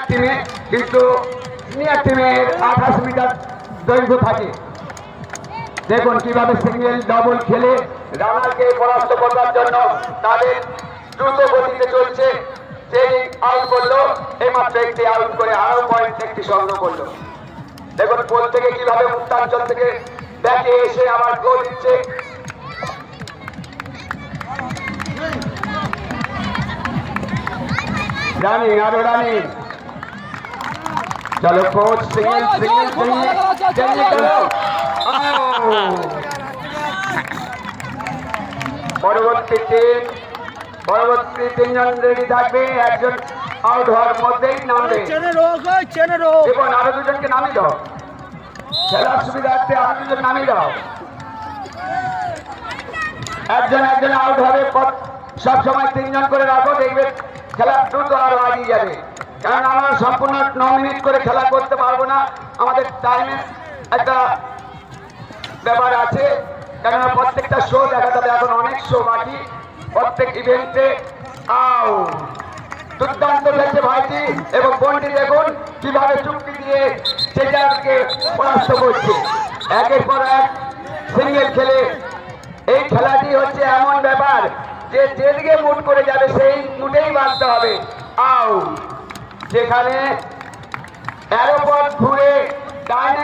টিমে কিন্তু সিনিয়র টিমের 28 মিটার দৈর্ঘ্য থাকে। দেখুন কিভাবে সিঙ্গেল ডবল খেলে রানারকে পরাস্ত করার জন্য তাদের দ্রুত গতিতে চলছে। সেই আউট করলো, এইমাত্র একটি আউট করে আরো পয়েন্ট একটি সংগ্রহ করলো। দেখুন পোল থেকে কিভাবে মুক্তাঞ্চল থেকে ব্যাটে এসে আবার গোল দিচ্ছে। রানিং, আরো রানিং। চলো কোচ, সিঙ্গেল সিঙ্গেল সিঙ্গেল। পরবর্তী তিনজন রেডি থাকবে, একজন আউট হওয়ার মধ্যেই নামবে। দেখুন আরো দুজনকে নামিয়ে দাও, খেলার সুবিধার্থে আরো দুজন নামিয়ে দাও। একজন আউট হবে, সবসময় তিনজন করে রাখো, দেখবে খেলা দ্রুত আরো এগিয়ে যাবে। কারণ আমরা সম্পূর্ণ 9 মিনিট করে খেলা করতে পারবো না, আমাদের টাইমে একটা ব্যাপার আছে। কেননা প্রত্যেকটা শো দেখা যাবে, এখন অনেক শো বাকি। প্রত্যেক ইভেন্টে আউট। দুর্দান্ত খেলছে ভাইটি এবং বোনটি, দেখুন কিভাবে চুক্তি দিয়ে সেটাকে পরাস্ত করছে। একের পর এক সিঙ্গেল খেলে এই খেলাটি হচ্ছে এমন ব্যাপার যে যেদিকে মুড করে যাবে সেই মুডেই বাঁচতে হবে। আউট। যেখানে 13 পথ ঘুরে ডাইনে